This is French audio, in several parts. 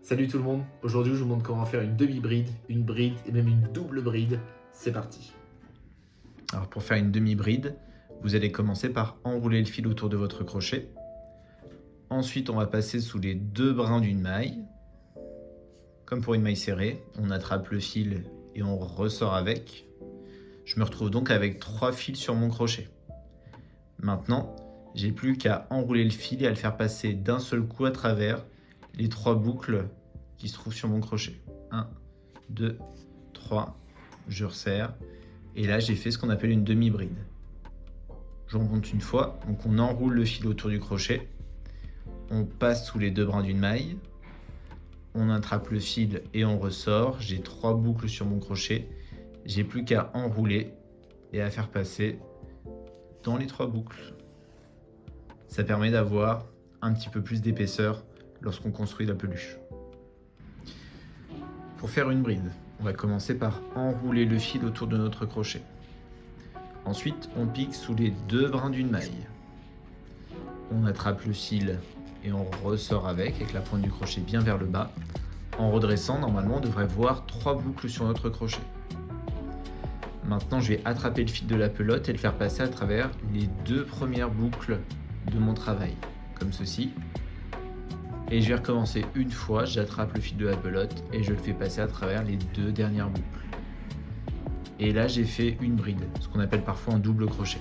Salut tout le monde, aujourd'hui je vous montre comment faire une demi-bride, une bride et même une double bride. C'est parti. Alors pour faire une demi-bride, vous allez commencer par enrouler le fil autour de votre crochet. Ensuite, on va passer sous les deux brins d'une maille. Comme pour une maille serrée, on attrape le fil et on ressort avec. Je me retrouve donc avec 3 fils sur mon crochet. Maintenant, j'ai plus qu'à enrouler le fil et à le faire passer d'un seul coup à travers les 3 boucles qui se trouvent sur mon crochet. 1, 2, 3, je resserre. Et là, j'ai fait ce qu'on appelle une demi-bride. Je remonte une fois, donc on enroule le fil autour du crochet. On passe sous les deux brins d'une maille. On attrape le fil et on ressort. J'ai 3 boucles sur mon crochet. J'ai plus qu'à enrouler et à faire passer dans les 3 boucles. Ça permet d'avoir un petit peu plus d'épaisseur lorsqu'on construit la peluche. Pour faire une bride, on va commencer par enrouler le fil autour de notre crochet. Ensuite, on pique sous les deux brins d'une maille. On attrape le fil et on ressort avec la pointe du crochet bien vers le bas. En redressant, normalement, on devrait voir 3 boucles sur notre crochet. Maintenant, je vais attraper le fil de la pelote et le faire passer à travers les 2 premières boucles de mon travail, comme ceci. Et je vais recommencer une fois, j'attrape le fil de la pelote et je le fais passer à travers les 2 dernières boucles. Et là, j'ai fait une bride, ce qu'on appelle parfois un double crochet.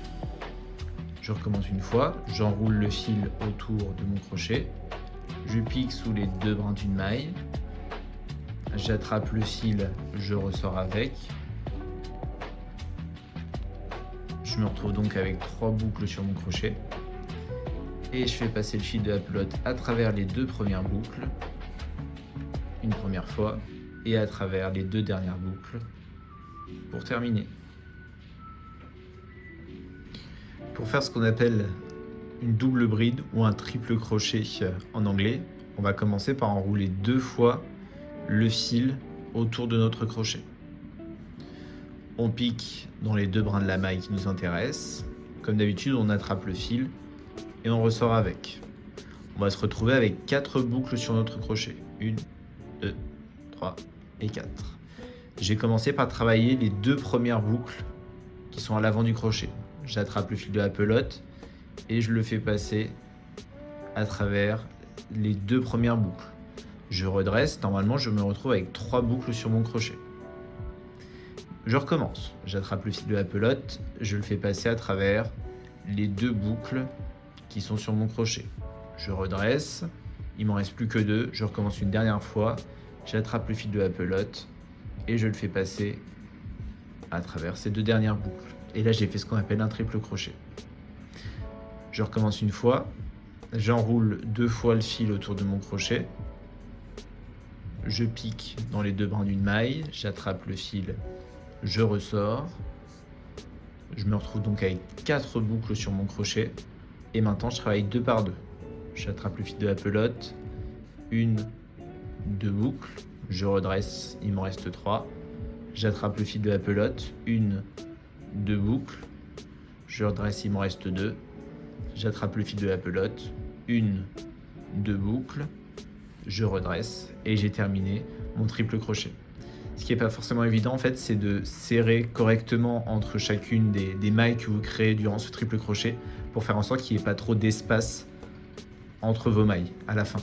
Je recommence une fois, j'enroule le fil autour de mon crochet, je pique sous les 2 brins d'une maille, j'attrape le fil, je ressors avec. Je me retrouve donc avec 3 boucles sur mon crochet. Et je fais passer le fil de la pelote à travers les 2 premières boucles, une première fois, et à travers les 2 dernières boucles pour terminer. Pour faire ce qu'on appelle une double bride ou un triple crochet en anglais, on va commencer par enrouler 2 fois le fil autour de notre crochet. On pique dans les 2 brins de la maille qui nous intéressent. Comme d'habitude, on attrape le fil et on ressort avec. On va se retrouver avec 4 boucles sur notre crochet. 1, 2, 3 et 4. J'ai commencé par travailler les 2 premières boucles qui sont à l'avant du crochet. J'attrape le fil de la pelote et je le fais passer à travers les 2 premières boucles. Je redresse, normalement je me retrouve avec 3 boucles sur mon crochet. Je recommence, j'attrape le fil de la pelote, je le fais passer à travers les 2 boucles qui sont sur mon crochet. Je redresse, il m'en reste plus que 2, je recommence une dernière fois, j'attrape le fil de la pelote et je le fais passer à travers ces 2 dernières boucles. Et là j'ai fait ce qu'on appelle un triple crochet. Je recommence une fois, j'enroule 2 fois le fil autour de mon crochet, je pique dans les 2 brins d'une maille, j'attrape le fil, je ressors, je me retrouve donc avec 4 boucles sur mon crochet. Et maintenant, je travaille 2 par 2. J'attrape le fil de la pelote, 1, 2 boucles, je redresse, il m'en reste 3. J'attrape le fil de la pelote, 1, 2 boucles, je redresse, il m'en reste 2. J'attrape le fil de la pelote, 1, 2 boucles, je redresse et j'ai terminé mon triple crochet. Ce qui n'est pas forcément évident en fait, c'est de serrer correctement entre chacune des mailles que vous créez durant ce triple crochet pour faire en sorte qu'il n'y ait pas trop d'espace entre vos mailles à la fin.